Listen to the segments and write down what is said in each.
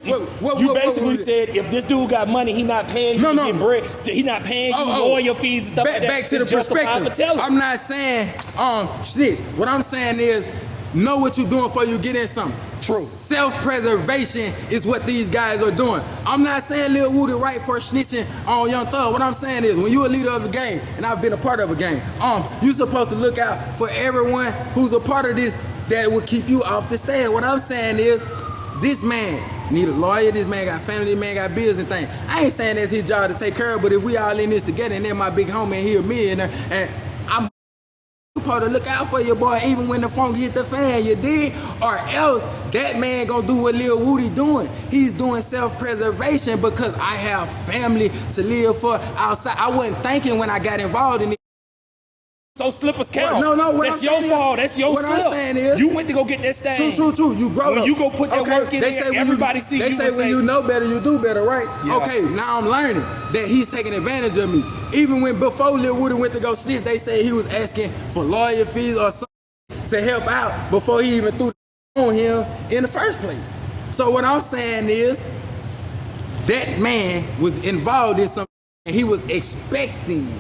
You basically said if this dude got money, he not paying you to get bread. He not paying you lawyer fees and stuff like that. Back to the perspective. I'm not saying snitch. What I'm saying is know what you're doing before you get in something. True. Self-preservation is what these guys are doing. I'm not saying Lil Woody right for snitching on Young Thug. What I'm saying is when you're a leader of a gang, and I've been a part of a gang, you're supposed to look out for everyone who's a part of this that will keep you off the stand. What I'm saying is this man need a lawyer, this man got family, this man got bills and things. I ain't saying that's his job to take care of, but if we all in this together and then my big homie and he a millionaire, and I'm supposed to look out for your boy even when the phone hit the fan, you dig? Or else that man gonna do what Lil Woody doing. He's doing self-preservation because I have family to live for outside. I wasn't thinking when I got involved in it. So slippers count. No, that's your fault. That's your slip. What I'm saying is, you went to go get that stain. True. You grow up. When you go put that work in there, everybody see you. They say when you know better, you do better, right? Yeah. Okay, now I'm learning that he's taking advantage of me. Even before Lil Woody went to go snitch, they say he was asking for lawyer fees or something to help out before he even threw on him in the first place. So what I'm saying is, that man was involved in something and he was expecting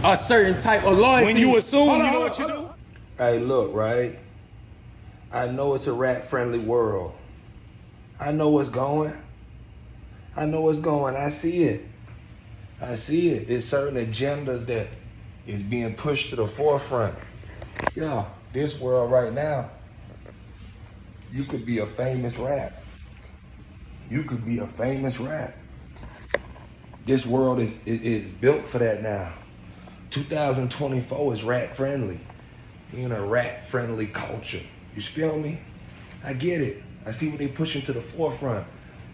a certain type of loyalty. When you assume, you know what you do? Hey, look, right? I know it's a rat-friendly world. I know what's going. I see it. It's certain agendas that is being pushed to the forefront. Yeah, this world right now, you could be a famous rat. This world is built for that now. 2024 is rat-friendly. We're in a rat-friendly culture. You feel me? I get it. I see what they pushing to the forefront.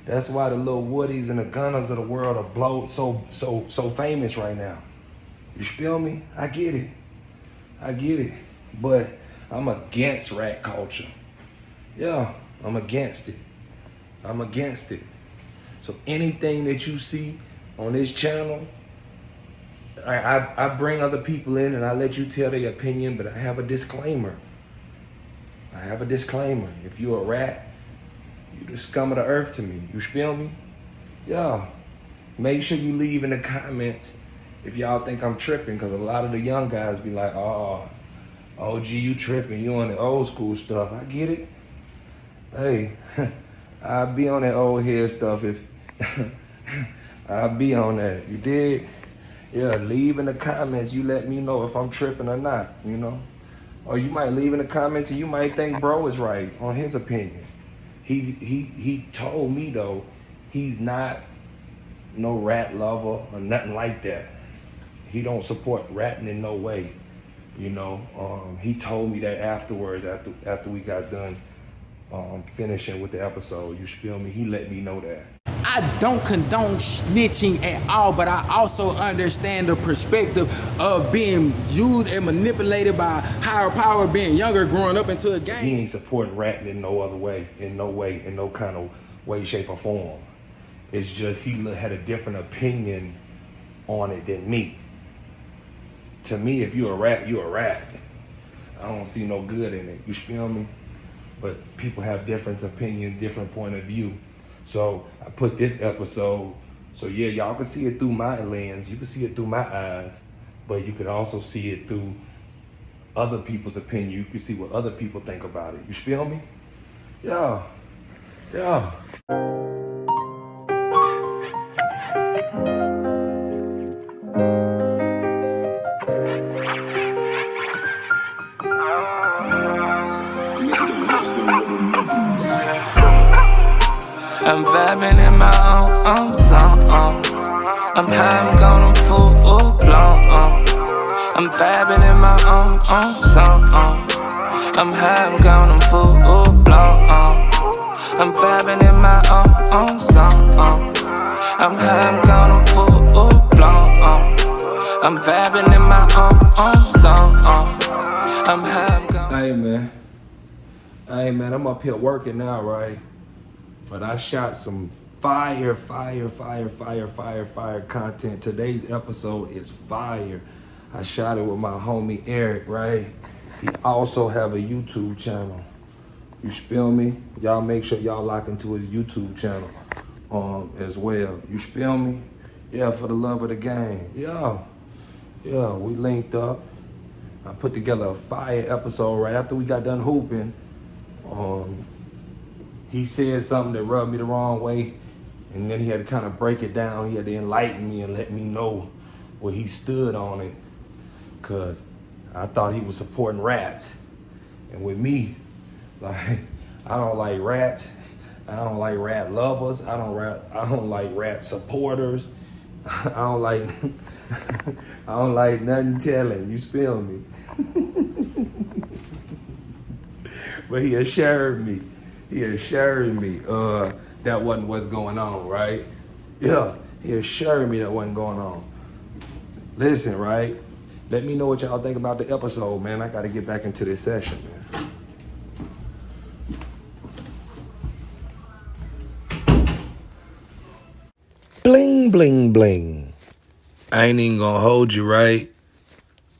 That's why the Lil Woodies and the Gunnas of the world are blown so famous right now. You feel me? I get it. But I'm against rat culture. Yeah, I'm against it. So anything that you see on this channel, I bring other people in and I let you tell their opinion, but I have a disclaimer. If you're a rat, you the scum of the earth to me. You feel me? Yeah. Make sure you leave in the comments if y'all think I'm tripping, because a lot of the young guys be like, oh, OG, you tripping. You on the old school stuff. I get it. Hey, I'll be on that old head stuff if I'll be on that. You dig? Yeah, leave in the comments. You let me know if I'm tripping or not, you know? Or you might leave in the comments and you might think bro is right on his opinion. He told me though, he's not no rat lover or nothing like that. He don't support ratting in no way, you know? He told me that afterwards, after we got done finishing with the episode. You feel me? He let me know that. I don't condone snitching at all, but I also understand the perspective of being used and manipulated by higher power, being younger, growing up into a gang. He ain't supporting ratting in no other way, in no kind of way, shape, or form. It's just he had a different opinion on it than me. To me, if you're a rat, you're a rat. I don't see no good in it. You feel me? But people have different opinions, different point of view. So I put this episode, so yeah, y'all can see it through my lens, you can see it through my eyes, but you could also see it through other people's opinion. You can see what other people think about it. You feel me? Yeah. I'm vibing in my own song. I'm high, I'm gone, I'm full blown. I'm vibing in my own song. I'm high, I'm gone, I'm full blown. I'm vibing in my own song. I'm high, I'm gone, I'm full blown. I'm vibing in my own song. I'm high, I'm gone. Hey man, I'm up here working now, right? But I shot some fire content. Today's episode is fire. I shot it with my homie Eric, right? He also have a YouTube channel. You feel me? Y'all make sure y'all lock into his YouTube channel. as well. You feel me? Yeah, for the love of the game. Yeah, we linked up. I put together a fire episode right after we got done hooping. He said something that rubbed me the wrong way, and then he had to kind of break it down. He had to enlighten me and let me know where he stood on it, because I thought he was supporting rats. And with me, like, I don't like rats. I don't like rat lovers. I don't like rat supporters. I don't like I don't like nothing telling. You feel me? But he assured me that wasn't what's going on, right? Yeah, he assured me that wasn't going on. Listen, right? Let me know what y'all think about the episode, man. I gotta get back into this session, man. Bling, bling, bling. I ain't even gonna hold you, right?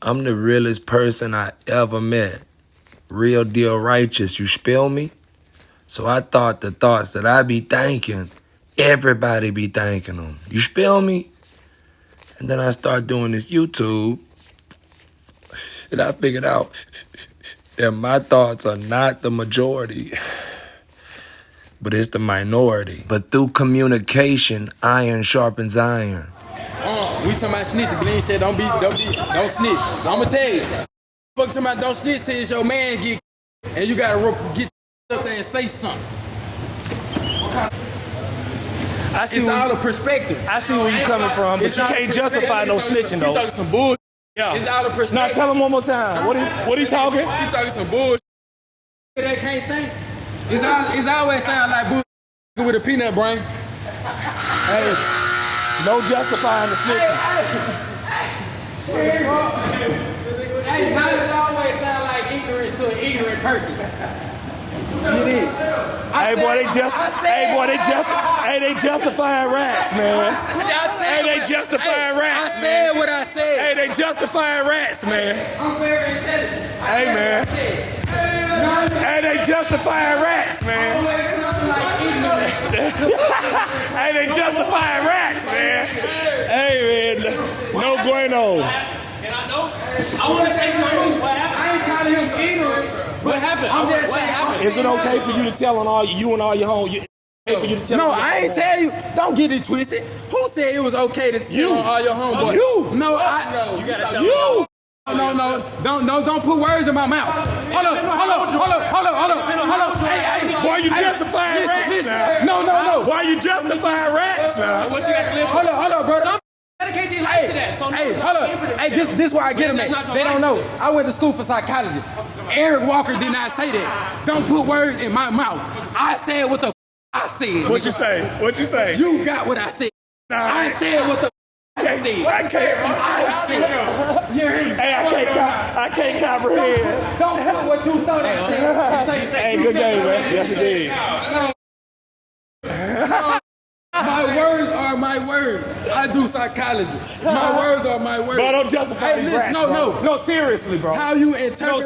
I'm the realest person I ever met. Real deal righteous, you spill me? So I thought the thoughts that I be thinking, everybody be thinking them. You spill me? And then I start doing this YouTube, and I figured out that my thoughts are not the majority, but it's the minority. But through communication, iron sharpens iron. We talking about snitching. Bling said don't snitch. I'ma tell you. Fuck talking about don't snitch till it's your man get, and you gotta get up there and say something. It's all the perspective. I see where you coming from, but you can't justify no snitching though. He's talking some bullshit. Yeah. It's all the perspective. Now tell him one more time. What he talking? He's talking some bullshit. That can't think. It's always sound like bullshit with a peanut brain. Hey, no justifying the snitching. Hey, how does it always sound like ignorance to an ignorant person? It is. They justifying rats, man. They justifying rats, I man. said what I said. Hey, they justifying rats, man. I'm very intelligent. Hey, man. Hey, they justifying rats, man. Hey, they justifying rats, man. Hey, man. No bueno. And I know. I want to say something. What happened? I ain't calling him ignorant. What happened? I'm just what saying. happened? Is it okay for you to tell on you and all your home? For you to tell No, on your I ain't home? tell you. Don't get it twisted. Who said it was okay to sit on all your homeboys? You. No, You gotta tell you. No. Don't put words in my mouth. Hold up. Hey. Why you justifying rats now? No. Why you justifying rats now? What you got to live for? Hold up, brother. Dedicate their life to that. So Hey, hold up. Hey, this where I get them at. They don't know. I went to school for psychology. Eric Walker did not say that. Don't put words in my mouth. I said what the I said. What you say? You got what I said. Nah. I said what the I said. I can't. You hear me? Hey, I can't comprehend. Don't put what you thought I said. Hey, good game, man. Yes, it did. My words are my words. I do psychology. My words are my words. Bro, don't justify these rats, bro. No, seriously, bro. How you interpret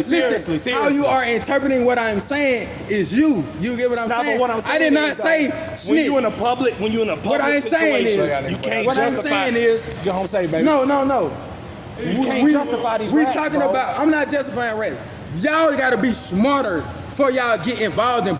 seriously. How you are interpreting what I'm saying is you. You get what I'm saying? But what I'm saying I did not is, say when snitch. you in a public What I'm saying situation, is, you can't what I'm justify. saying is, Go home, say, baby. no. You can't justify these we rats, talking bro. about. I'm not justifying rats. Y'all got to be smarter before y'all get involved in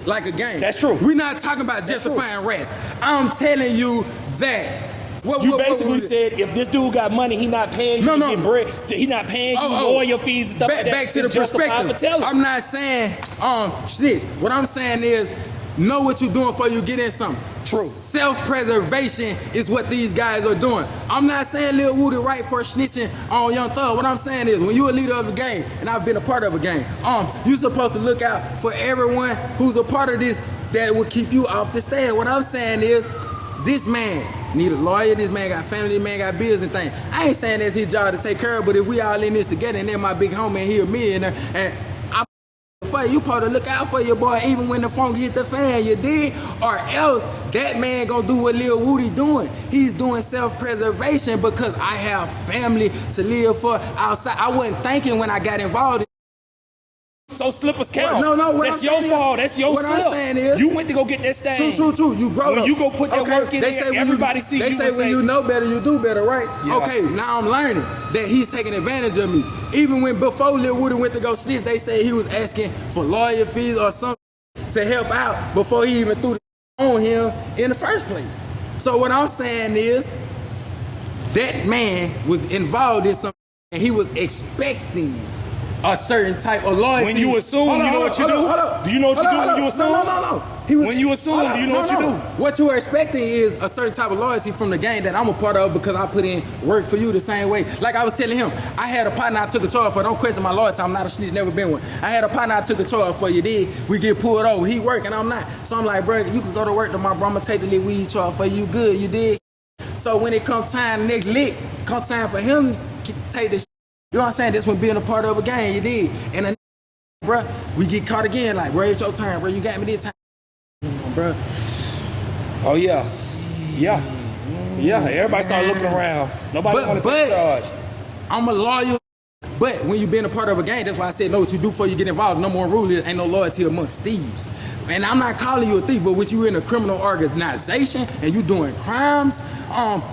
like a game. That's true. We're not talking about justifying rats. I'm telling you that. You basically said if this dude got money, he not paying you to get bread. He not paying you lawyer fees and stuff like that. Back to the It's justified perspective. for telling. I'm not saying snitch. What I'm saying is know what you're doing before you get in something. True. Self-preservation is what these guys are doing. I'm not saying Lil Woody right for snitching on Young Thug. What I'm saying is when you're a leader of a gang, and I've been a part of a gang, you're supposed to look out for everyone who's a part of this that will keep you off the stand. What I'm saying is this man need a lawyer, this man got family, this man got bills and things. I ain't saying that's his job to take care of, but if we all in this together and they're my big homie and he a millionaire, and for you supposed to look out for your boy even when the phone hit the fan, you did? Or else that man gonna do what Lil Woody doing. He's doing self-preservation because I have family to live for outside. I wasn't thinking when I got involved in So slippers count. No, what that's I'm your saying fault. That's your what slip. I'm saying is, you went to go get that stain. True. You grow when up. you go put that work in there, everybody see they you. say when you know better, you do better, right? Yeah. Okay, now I'm learning that he's taking advantage of me. Even when before Lil Woody went to go snitch, they say he was asking for lawyer fees or something to help out before he even threw the on him in the first place. So what I'm saying is, that man was involved in something and he was expecting a certain type of loyalty. When you assume, you know what you do? Do you know what you do when you assume? No. When you assume, do you know what you do? What you are expecting is a certain type of loyalty from the game that I'm a part of because I put in work for you the same way. Like I was telling him, I had a partner I took a charge for. Don't question my loyalty. I'm not a snitch, never been one. I had a partner I took a charge for. You did. We get pulled over. He working, I'm not. So I'm like, bro, you can go to work tomorrow, bro. I'm gonna take the little weed charge for you. Good, you did. So when it come time next lick, come time for him to take this. You know what I'm saying? That's when being a part of a gang, you did. And a bruh, we get caught again, like, bro, it's your turn, bro. You got me this time, bro. Oh, yeah. Everybody start looking around. Nobody want to take charge. I'm a lawyer. But when you being a part of a gang, that's why I said know what you do before you get involved. No more rule is ain't no loyalty amongst thieves. And I'm not calling you a thief, but with you in a criminal organization and you doing crimes,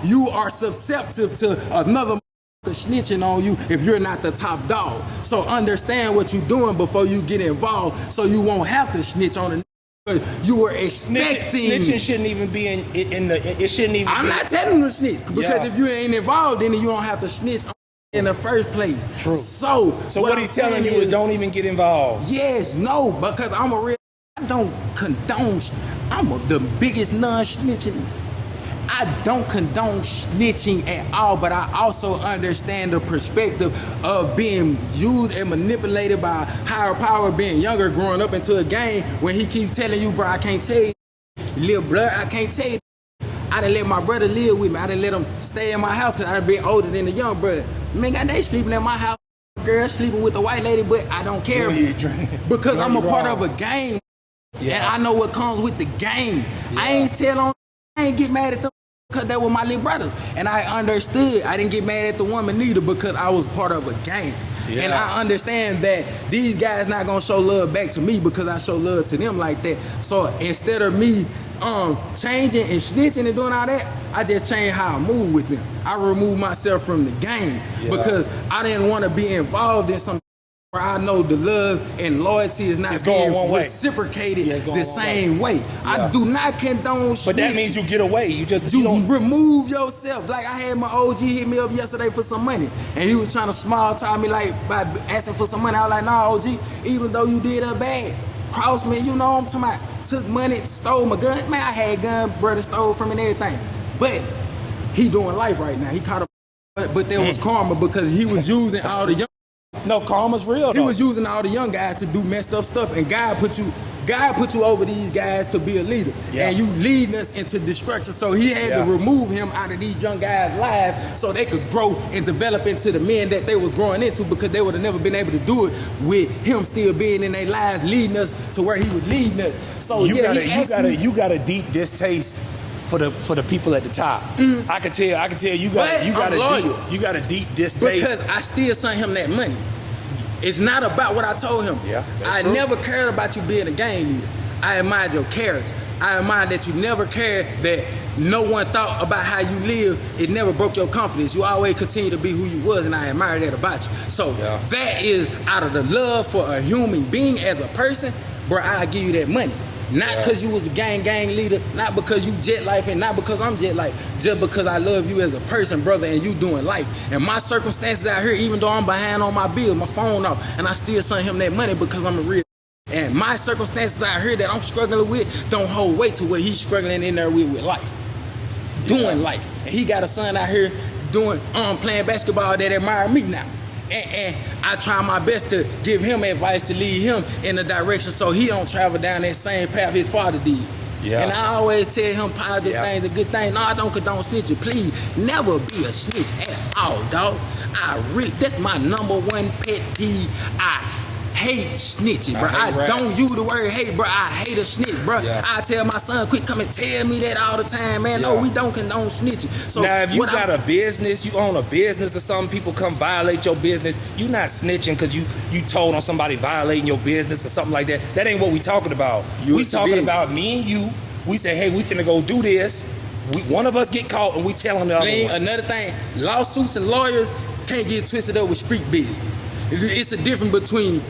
you are susceptible to another snitching on you if you're not the top dog. So understand what you're doing before you get involved so you won't have to snitch on a you were expecting. Snitching shouldn't even be in the, it shouldn't even I'm not telling you to snitch because if you ain't involved in it, you don't have to snitch in the first place. True. So what he's telling you is don't even get involved. Yes, no, because I'm a real, I don't condone, the biggest non-snitching. I don't condone snitching at all, but I also understand the perspective of being used and manipulated by higher power, being younger, growing up into a game when he keep telling you, bro, I can't tell you, little blood, I can't tell you. I done let my brother live with me. I done let him stay in my house because I done been older than the young brother. Man, they sleeping in my house, girl sleeping with the white lady, but I don't care because I'm a part of a game. Yeah. And I know what comes with the game. Yeah. I ain't get mad at them because they were my little brothers. And I understood. I didn't get mad at the woman neither because I was part of a game. Yeah. And I understand that these guys not gonna show love back to me because I show love to them like that. So instead of me changing and snitching and doing all that, I just changed how I move with them. I removed myself from the game because I didn't want to be involved in some where I know the love and loyalty is not being reciprocated the same way. Yeah. I do not condone snitching. But that means you get away. You don't remove yourself. Like I had my OG hit me up yesterday for some money, and he was trying to small talk me like by asking for some money. I was like, nah, OG, even though you did her bad, cross me, you know what I'm talking about. Took money, stole my gun. Man, I had gun, brother stole from me and everything. But he doing life right now. He caught up, but there was karma because he was using all the young. No, karma's real. He was using all the young guys to do messed up stuff, and God put you over these guys to be a leader, and you leading us into destruction. So he had to remove him out of these young guys' lives so they could grow and develop into the men that they was growing into, because they would have never been able to do it with him still being in their lives, leading us to where he was leading us. So you got a deep distaste for the people at the top. I can tell you got a deep distaste because I still sent him that money. It's not about what I told him. I never cared about you being a gang leader. I admired your character. I admired that you never cared that no one thought about how you live. It never broke your confidence. You always continue to be who you was, and I admire that about you. So that is out of the love for a human being as a person, bro, I'll give you that money. Not because you was the gang leader, not because you jet life, and not because I'm jet life, just because I love you as a person, brother, and you doing life. And my circumstances out here, even though I'm behind on my bill, my phone off, and I still send him that money because I'm a real. And my circumstances out here that I'm struggling with don't hold weight to what he's struggling in there with life. Doing life. And he got a son out here doing playing basketball that admire me now. And I try my best to give him advice to lead him in the direction so he don't travel down that same path his father did. And I always tell him positive things and good things. No, I don't condone snitching. Please, never be a snitch at all, dog. That's my number one pet peeve. hate snitching, bro. I hate I don't raps. use the word hate, bro. I hate a snitch, bro. Yeah. I tell my son, quit coming tell me that all the time, man. No, Yeah. we don't condone snitching. So now, if you what got a business, you own a business or something, people come violate your business, you not snitching because you told on somebody violating your business or something like that. That ain't what we talking about. We talking about me and you. We say, hey, we finna go do this. One of us get caught and we telling the other Bling, one. another thing, lawsuits and lawyers can't get twisted up with street business. It's a difference between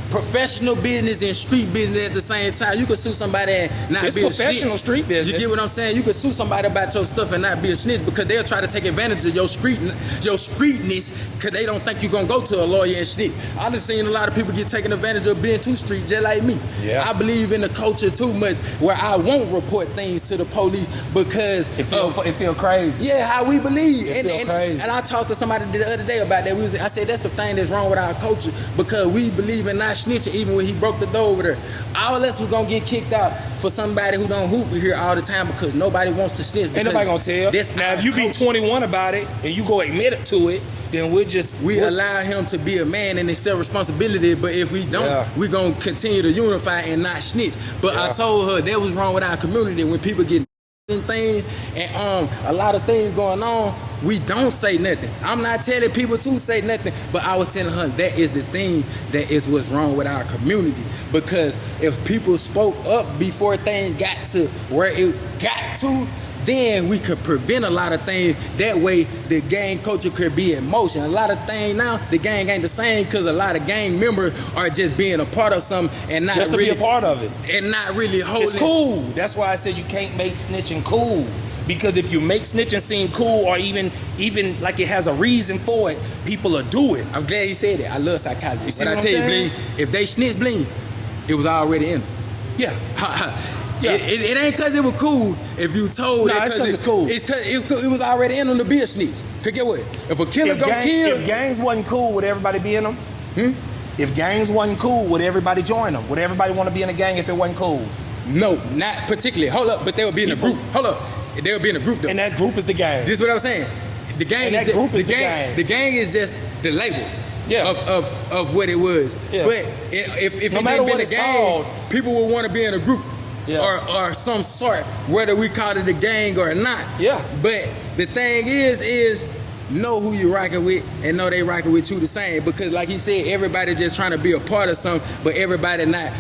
professional business and street business at the same time. You could sue somebody and not It's be a professional snitch. street business. You get what I'm saying? You could sue somebody about your stuff and not be a snitch because they'll try to take advantage of your streetness because they don't think you're gonna go to a lawyer and snitch. I done seen a lot of people get taken advantage of being too street just like me. Yeah. I believe in the culture too much where I won't report things to the police because It feel crazy. yeah, how we believe. It feel crazy. And I talked to somebody the other day about that. I said that's the thing that's wrong with our culture because we believe in not snitching even when he broke the door over there. All of us was gonna get kicked out for somebody who don't hoop here all the time because nobody wants to snitch. Ain't nobody gonna tell. Now, if you be 21 about it and you go admit it to it, then we allow him to be a man and his self-responsibility, but if we don't, we gonna continue to unify and not snitch. But I told her that was wrong with our community when people get things and a lot of things going on, we don't say nothing. I'm not telling people to say nothing, but I was telling her that is the thing that is what's wrong with our community. Because if people spoke up before things got to where it got to, then we could prevent a lot of things. That way the gang culture could be in motion. A lot of things now, the gang ain't the same because a lot of gang members are just being a part of something and not just to really be a part of it. and not really holding. It's cool. That's why I said you can't make snitching cool. Because if you make snitching seem cool or even like it has a reason for it, people will do it. I'm glad he said it. I love psychology. see But what I tell I'm you, saying? Bling, if they snitch Bling, it was already in them. Yeah. It ain't because it was cool if you told Nah, it. it's 'cause it's cool. It's 'cause it was already in them to be a snitch. Cause get what? If a killer gonna kill. If gangs wasn't cool, would everybody be in them? If gangs wasn't cool, would everybody join them? Would everybody want to be in a gang if it wasn't cool? No, not particularly. Hold up, but they would be in a group. Hold up. They would be in a group though. And that group is the gang. This is what I was saying. The gang And is that just, group is the the gang. gang. The gang is just the label. Yeah. Of what it was. Yeah. But if No it matter didn't what been a it's gang, called. people would want to be in a group. Yeah. Or some sort, whether we call it a gang or not. Yeah. But the thing is know who you rocking with and know they rocking with you the same. Because like he said, everybody just trying to be a part of something, but everybody not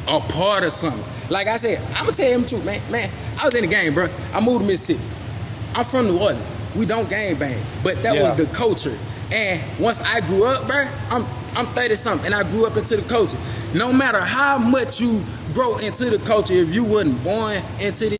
a part of something. Like I said, I'm gonna tell him the truth, man. Man, I was in the game, bro. I moved to Mississippi. I'm from New Orleans. We don't gang bang, but that was the culture. And once I grew up, bro, I'm 30 something, and I grew up into the culture. No matter how much you grow into the culture, if you wasn't born into it,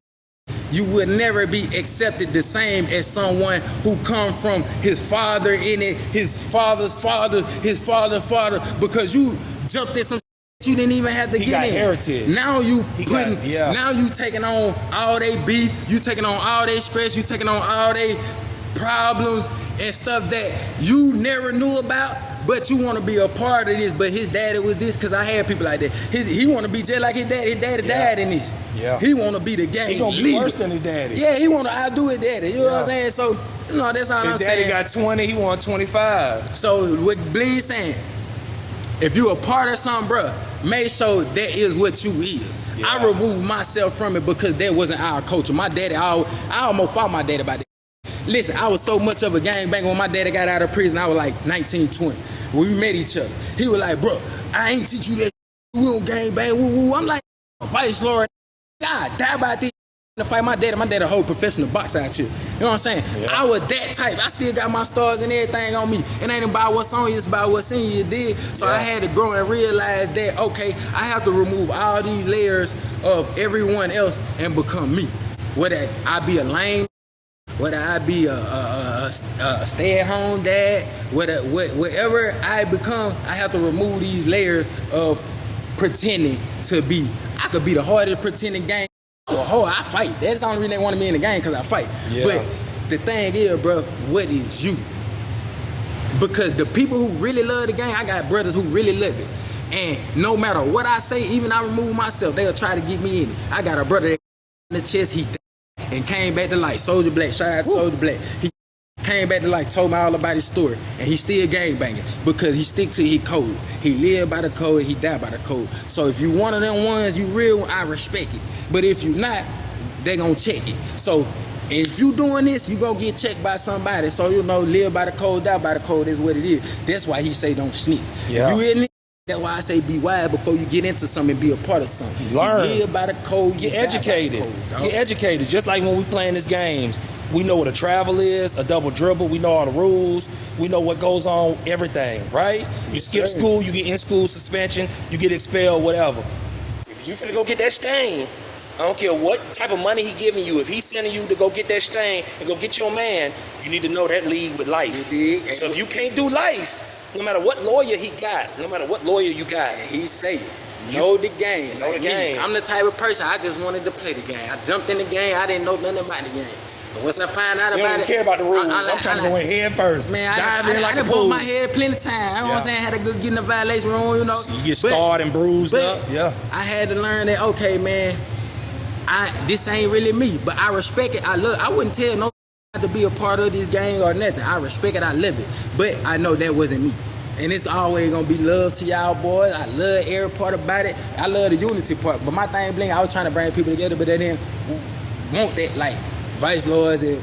you would never be accepted the same as someone who come from his father in it, his father's father, his father's father, because you jumped in some you didn't even have to He get got in. heritage. Now you putting, yeah. now you taking on all they beef, you taking on all they stress, you taking on all they problems and stuff that you never knew about, but you want to be a part of this. But his daddy was this, because I had people like that. He want to be just like his daddy. His daddy died in this. Yeah. He want to be the gang He gonna be leader. worse than his daddy. Yeah, he want to outdo his daddy. You know what I'm saying? So, you know, that's all I'm His daddy saying. got 20, he want 25. So what Bling saying, if you a part of something, bruh, make sure that is what you is. Yeah. I removed myself from it because that wasn't our culture. My daddy, I almost fought my daddy about that. Listen, I was so much of a gangbanger when my daddy got out of prison. I was like 19, 20. When we met each other, he was like, bro, I ain't teach you that. We don't gangbang, woo woo. I'm like, vice lord, God, die about this. To fight my daddy a whole professional boxer out here. You know what I'm saying? Yeah. I was that type. I still got my stars and everything on me. It ain't about what's on you, it's about what's in you, did. So I had to grow and realize that, okay, I have to remove all these layers of everyone else and become me. Whether I be a lame, whether I be a stay-at-home dad, whatever I become, I have to remove these layers of pretending to be. I could be the hardest pretending gang. Oh, I fight. That's the only reason they wanted me in the game, because I fight. Yeah. But the thing is, bro, what is you? Because the people who really love the game, I got brothers who really love it. And no matter what I say, even I remove myself, they'll try to get me in it. I got a brother that in the chest, he and came back to life. Soldier Black, shout out to Soldier Black. He came back to life, told me all about his story, and he still gangbanging because he stick to his code. He live by the code, he die by the code. So if you one of them ones, you real, I respect it. But if you not, they gonna check it. So if you doing this, you gonna get checked by somebody. So you know, live by the code, die by the code is what it is. That's why he say don't snitch. Yeah. If you in it, that's why I say be wise before you get into something and be a part of something. Learn. You live by the code, Get you die by the educated. code, dog. Get educated. Just like when we playing these games, we know what a travel is, a double dribble. We know all the rules. We know what goes on, everything, right? You skip sir. school, you get in school suspension, you get expelled, whatever. If you finna go get that stain, I don't care what type of money he giving you. If he's sending you to go get that stain and go get your man, you need to know that league with life. You dig? So if you can't do life, no matter what lawyer he got, no matter what lawyer you got, He say, know the game. Know the Like me, game. I'm the type of person, I just wanted to play the game. I jumped in the game, I didn't know nothing about the game. But once I find out you about don't it, care about the rules. I I'm trying to go in head first. Man, dive I in like a done bull. bumped my head plenty of times. You know what I'm saying? I had to go get in the violation room, you know. You get scarred and bruised up. Yeah. I had to learn that, okay, man, this ain't really me. But I respect it. I wouldn't tell no to be a part of this game or nothing. I respect it, I live it. But I know that wasn't me. And it's always gonna be love to y'all boys. I love every part about it. I love the unity part. But my thing, Bling, I was trying to bring people together, but they didn't want that, like, vice lords and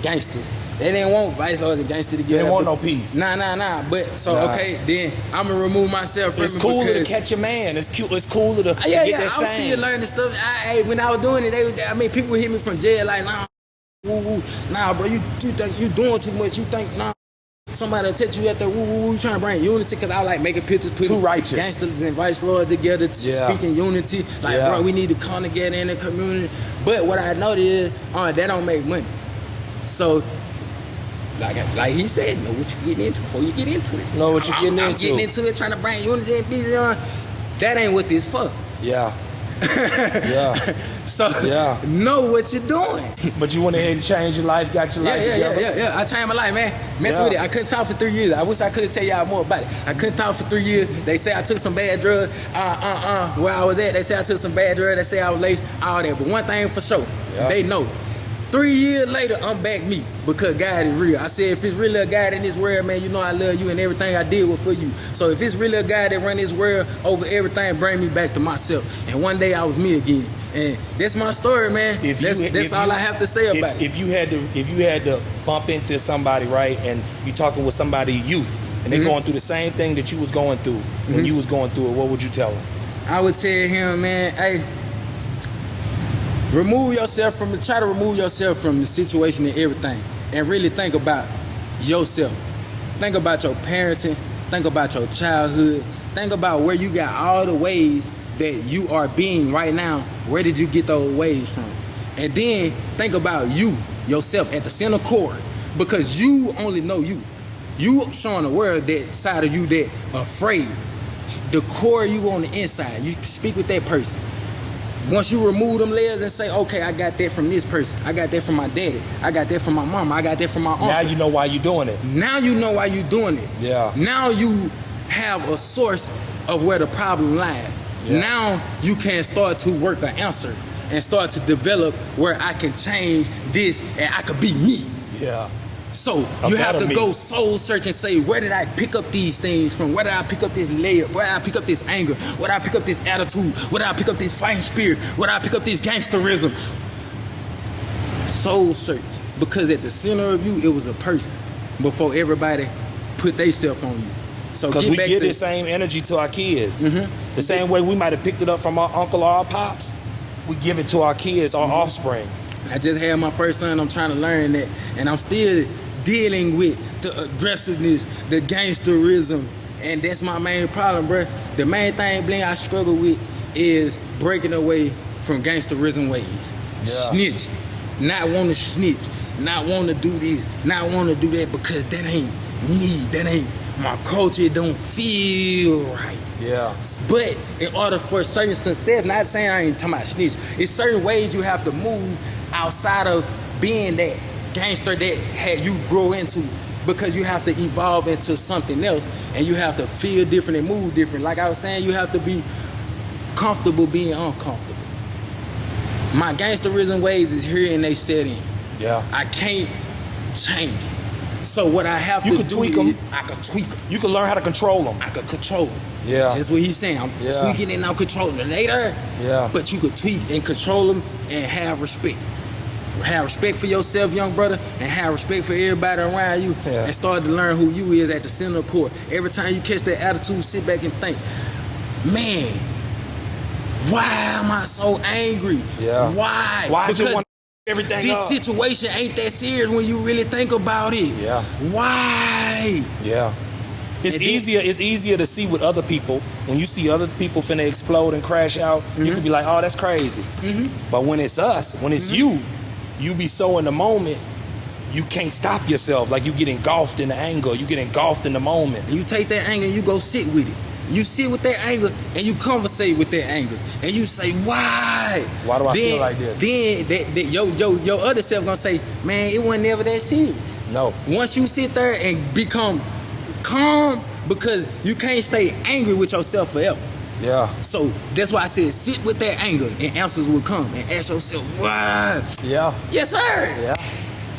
gangsters. They didn't want vice lords and gangsters together. They didn't want but- no peace. Nah. But so Nah. okay, then I'm gonna remove myself from It's it cooler to because catch a man. It's cute. It's cooler to yeah, get that I was stain. still learning stuff. When I was doing it, people hit me from jail like, nah, woo, nah, bro, you think you doing too much? You think nah? Somebody will touch you at the woo, trying to bring unity because I like making pictures, putting Too righteous. gangsters and vice lords together, Yeah. speaking unity. Like, Yeah. bro, we need to come together in the community. But what I noticed is, that don't make money. So, like he said, know what you getting into before you get into it. Know what you getting I'm into. getting into it, trying to bring unity and peace. That ain't what this for. Yeah. Yeah. So, Yeah. know what you're doing. But you went ahead and changed your life, got your life together. Yeah. I changed my life, man. Mess Yeah. with it. I couldn't talk for 3 years. I wish I could tell y'all more about it. I couldn't talk for 3 years. They say I took some bad drugs. Where I was at, they say I took some bad drugs. They say I was laced, all that. But one thing for sure, Yeah. they know. 3 years later, I'm back me because God is real. I said, if it's really a God in this world, man, you know I love you and everything I did was for you. So if it's really a God that run this world over everything, bring me back to myself. And one day I was me again. And that's my story, man. That's all I have to say about it. If you had to bump into somebody, right, and you talking with somebody youth, and they going through the same thing that you was going through when you was going through it, what would you tell them? I would tell him, man, hey, try to remove yourself from the situation and everything, and really think about yourself. Think about your parenting, think about your childhood, think about where you got all the ways that you are being right now. Where did you get those ways from? And then think about yourself at the center core, because you only know you. You showing the world that side of you that afraid. The core you on the inside, you speak with that person. Once you remove them layers and say, okay, I got that from this person, I got that from my daddy, I got that from my mama, I got that from my uncle. Now you know why you're doing it. Now you know why you're doing it. Yeah. Now you have a source of where the problem lies. Yeah. Now you can start to work an answer and start to develop where I can change this and I could be me. Yeah. So A you have better to me. go soul search and say, where did I pick up these things from? Where did I pick up this layer? Where did I pick up this anger? Where did I pick up this attitude? Where did I pick up this fighting spirit? Where did I pick up this gangsterism? Soul search. Because at the center of you, it was a person before everybody put themselves on you. So Because we back give to- the same energy to our kids. The same way we might have picked it up from our uncle or our pops, we give it to our kids, our offspring. I just had my first son. I'm trying to learn that, and I'm still dealing with the aggressiveness, the gangsterism, and that's my main problem, bro. The main thing, Bling, I struggle with is breaking away from gangsterism ways. Yeah. Snitch, not want to snitch, not want to do this, not want to do that because that ain't me. That ain't my culture. It don't feel right. Yeah. But in order for certain success, not saying I ain't talking about snitch, it's certain ways you have to move outside of being that gangster that you grow into, because you have to evolve into something else and you have to feel different and move different. Like I was saying, you have to be comfortable being uncomfortable. My gangsterism ways is here and they set in. Yeah. I can't change them. So what I have You to could do tweak is 'em. I could tweak them. You can learn how to control them. I could control them. Yeah. That's what he's saying. I'm Yeah. tweaking and I'm controlling them. They there. Yeah. But you could tweak and control them and have respect. Have respect for yourself, young brother, and have respect for everybody around you. Yeah. And start to learn who you is at the center of court. Every time you catch that attitude, sit back and think, man, why am I so angry? Yeah. Why? Why Because you want everything this up? situation ain't that serious when you really think about it. Yeah. Why? Yeah. It's And then- easier to see with other people. When you see other people finna explode and crash out, you can be like, oh, that's crazy. But when it's us, when it's you be so in the moment, you can't stop yourself. Like you get engulfed in the anger, you get engulfed in the moment. And you take that anger and you go sit with it. You sit with that anger and you conversate with that anger. And you say, why? Why do I feel like this? Then your other self gonna say, man, it wasn't never that serious. No. Once you sit there and become calm, because you can't stay angry with yourself forever. Yeah. So that's why I said sit with that anger and answers will come. And ask yourself, why? Yeah. Yes, sir. Yeah.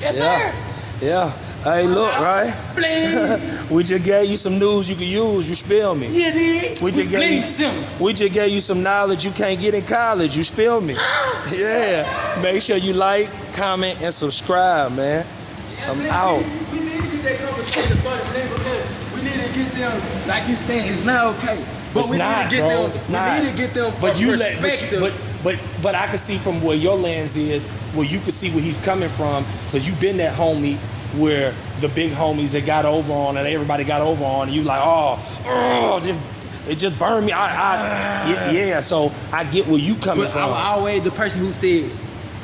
Yes, Yeah. sir. Yeah. Hey, look, right? Bling. We just gave you some news you can use. You spill me. You did. We just Bling Center. we just gave you some knowledge you can't get in college. You spill me. Yeah. Make sure you like, comment, and subscribe, man. I'm out. We need to get that conversation started, man, because we need to get them, like you saying, it's not okay. But It's we not, need to get bro. them. It's we not. need to get them But a you perspective. but I can see from where your lens is, where you can see where he's coming from, because you've been that homie where the big homies that got over on and everybody got over on, and you like, it just burned me. Yeah. So I get where you coming But from. I'm always the person who said,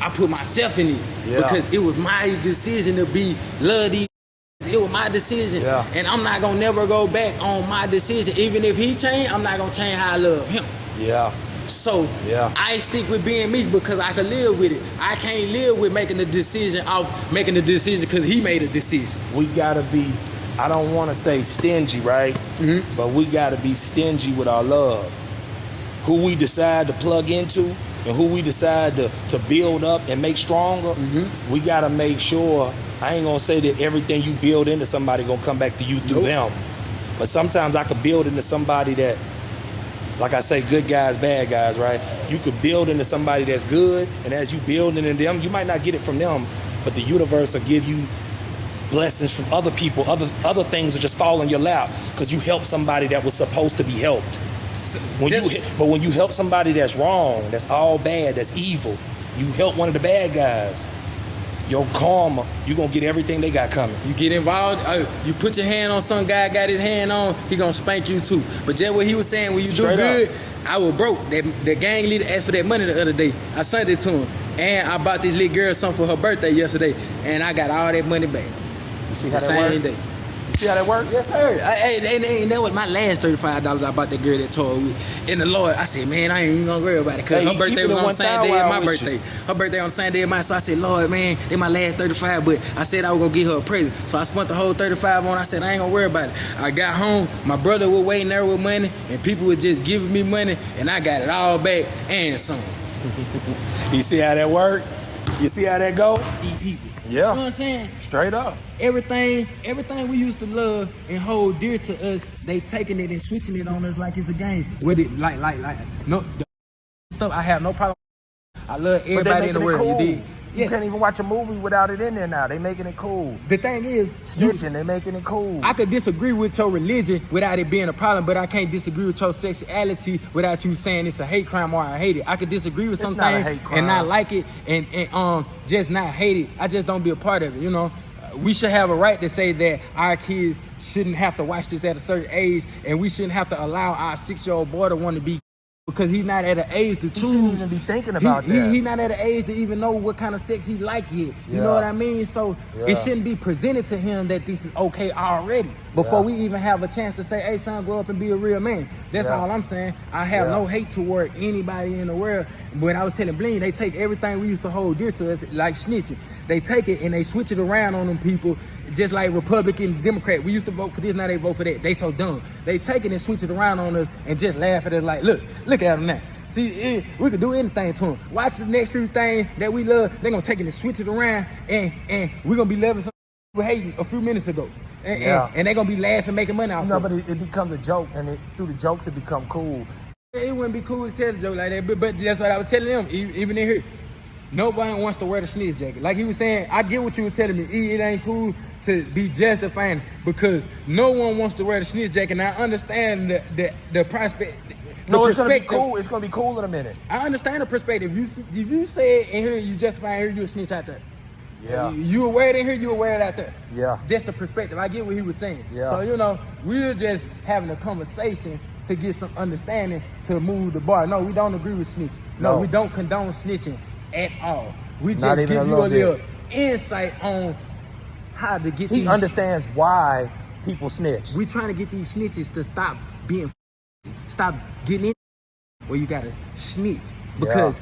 I put myself in it. Yeah. Because it was my decision to be love these. It was my decision. Yeah. And I'm not going to never go back on my decision. Even if he changed, I'm not going to change how I love him. Yeah. So Yeah. I stick with being me because I can live with it. I can't live with making the decision because he made a decision. We gotta be, I don't want to say stingy, right? But we gotta be stingy with our love. Who we decide to plug into and who we decide to build up and make stronger, we gotta make sure. I ain't gonna say that everything you build into somebody gonna come back to you through them. But sometimes I could build into somebody that, like I say, good guys, bad guys, right? You could build into somebody that's good, and as you build into them, you might not get it from them, but the universe will give you blessings from other people. Other things will just fall in your lap because you helped somebody that was supposed to be helped. But when you help somebody that's wrong, that's all bad, that's evil, you help one of the bad guys, your karma, you gonna get everything they got coming. You get involved, you put your hand on some guy, got his hand on, he gonna spank you too. But just what he was saying, when you Straight do good, up. I was broke. The gang leader asked for that money the other day. I sent it to him. And I bought this little girl something for her birthday yesterday. And I got all that money back. You see how The that same work? day. You see how that work? Yes, sir. And that was my last $35 I bought that girl that toy with. And the Lord, I said, man, I ain't even gonna worry about it. Because Hey, her you birthday keeping was it on the same day as 1,000 my with you. birthday. Her birthday on the same day as mine. So I said, Lord, man, they my last 35, but I said I was gonna give her a present. So I spent the whole 35 on. I said, I ain't gonna worry about it. I got home, my brother was waiting there with money, and people were just giving me money, and I got it all back and some. You see how that work? You see how that go? These people. Yeah. You know what I'm saying? Straight up. Everything we used to love and hold dear to us, they taking it and switching it on us like it's a game. With it, like, no the stuff. I have no problem. I love everybody in the world. Cool. You did. You Yes. can't even watch a movie without it in there now. They making it cool. The thing is, Snitching, they making it cool. I could disagree with your religion without it being a problem, but I can't disagree with your sexuality without you saying it's a hate crime or I hate it. I could disagree with It's something not a hate crime. and not like it and just not hate it. I just don't be a part of it, you know. We should have a right to say that our kids shouldn't have to watch this at a certain age, and we shouldn't have to allow our 6-year-old boy to want to be, because he's not at an age to choose. You shouldn't even be thinking about that. He's not at an age to even know what kind of sex he like yet. You Yeah. know what I mean? So Yeah. it shouldn't be presented to him that this is okay already before Yeah. we even have a chance to say, hey, son, grow up and be a real man. That's Yeah. all I'm saying. I have Yeah. no hate toward anybody in the world. When I was telling Bling, they take everything we used to hold dear to us, like snitching. They take it and they switch it around on them people, just like Republican, Democrat. We used to vote for this, now they vote for that. They so dumb. They take it and switch it around on us and just laugh at us like, look at them now. See, we could do anything to them. Watch the next few things that we love. They're gonna take it and switch it around, and we're gonna be loving some were hating a few minutes ago. Yeah. And they gonna be laughing, making money off No, of but it. it becomes a joke, and through the jokes it become cool. It wouldn't be cool to tell a joke like that, but that's what I was telling them, even in here. Nobody wants to wear the snitch jacket. Like he was saying, I get what you were telling me. It ain't cool to be justifying because no one wants to wear the snitch jacket. And I understand the prospect. No, it's gonna be cool. It's gonna be cool in a minute. I understand the perspective. If you say it in here, you justify here, you a snitch out there. Yeah. You will wear it in here, you will wear it out there. Yeah. That's the perspective. I get what he was saying. Yeah. So, we're just having a conversation to get some understanding to move the bar. No, we don't agree with snitching. No, we don't condone snitching at all. We just give you a little insight on how to get these. He understands why people snitch. We trying to get these snitches to stop getting in where you gotta snitch. Because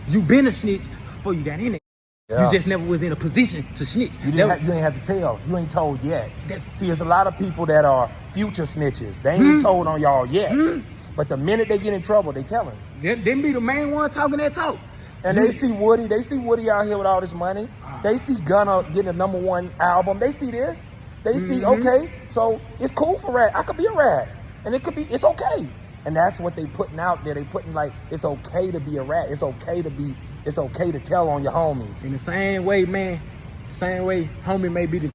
you been a snitch before you got in it. Yeah. You just never was in a position to snitch. You ain't have to tell. You ain't told yet. See, there's a lot of people that are future snitches. They ain't told on y'all yet. But the minute they get in trouble, they tell them. Them be the main one talking that talk. And they see Woody out here with all this money. They see Gunna getting a #1 album. They see this. They see, okay, so it's cool for rat. I could be a rat. And it's okay. And that's what they putting out there. They putting like, it's okay to be a rat. It's okay to tell on your homies. In the same way, man, same way homie may be the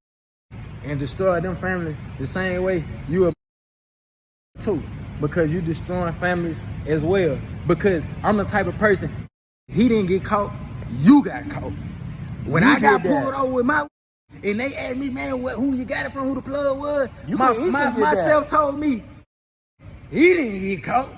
and destroy them families, the same way you a too. Because you destroying families as well. Because I'm the type of person, he didn't get caught, you got caught. When I got pulled over with my and they asked me, man, who you got it from, who the plug was, myself told me, he didn't get caught.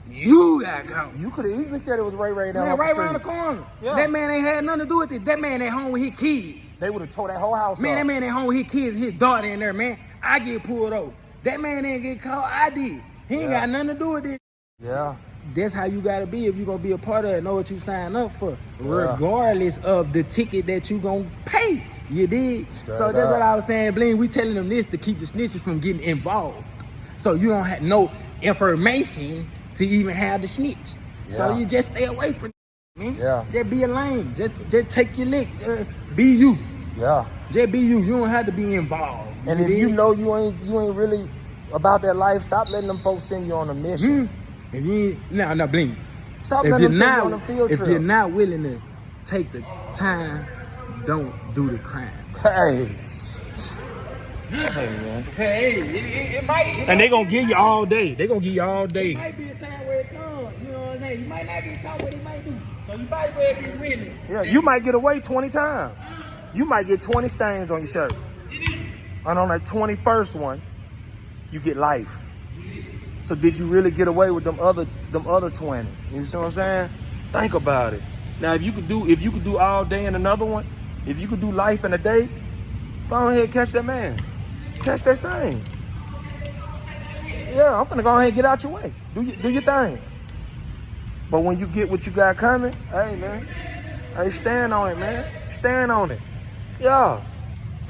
You got caught. You could have easily said it was Ray down man, the right street. around the corner. Yeah. That man ain't had nothing to do with it. That man at home with his kids. They would have tore that whole house Man, up. that man at home with his kids, his daughter in there, man. I get pulled over. That man didn't get caught, I did. He ain't got nothing to do with this. Yeah. That's how you gotta be if you gonna be a part of it, know what you sign up for, regardless of the ticket that you gonna pay. You dig? So that's what I was saying, Bling. We telling them this to keep the snitches from getting involved. So you don't have no information to even have the snitch. So you just stay away from it, man. Yeah. Just be a lane. Just take your lick. Be you. Yeah. Just be you. You don't have to be involved. And if you know you ain't really about that life, stop letting them folks send you on the missions. If you ain't, no, Bling. Stop letting them send you on the field trips. If you're not willing to take the time, don't do the crime. Hey. Hey, man. Hey, it might. And they gonna give you all day. They gonna give you all day. It might be a time where it comes. You know what I'm saying? You might not get caught, but it might do. So you might well be willing. Yeah, you might get away 20 times. You might get 20 stains on your shirt. And on that 21st one, you get life. So did you really get away with them other 20? You see what I'm saying? Think about it. Now if you could do all day in another one, if you could do life in a day, go ahead and catch that man. Catch that stain. Yeah, I'm finna go ahead and get out your way. Do your thing. But when you get what you got coming, hey man, hey, stand on it, man. Stand on it. Yeah.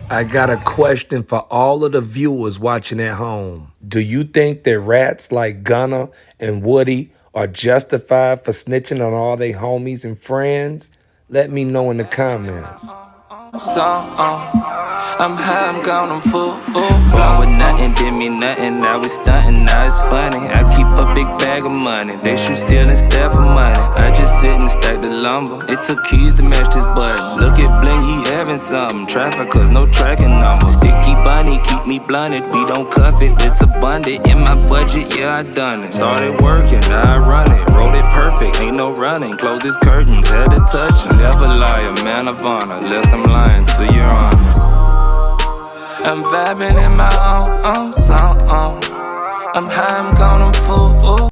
I got a question for all of the viewers watching at home. Do you think that rats like Gunna and Woody are justified for snitching on all their homies and friends? Let me know in the comments. I'm high, I'm gone, I'm full. Blown with nothing, did me nothing. Now we stunting, now it's funny. I keep a big bag of money. They shoot still instead for money. I just sit and stack the lumber. It took keys to match this button. Look at Bling, he having something. Traffic, cause no tracking numbers. Sticky bunny, keep me blunted. We don't cuff it, it's abundant. In my budget, yeah, I done it. Started working, now I run it. Wrote it perfect, ain't no running. Closed his curtains, had to touch him. Never lie, a man of honor. Unless I'm lying to your honor. I'm vibing in my own song. I'm high, I'm gone, I'm full.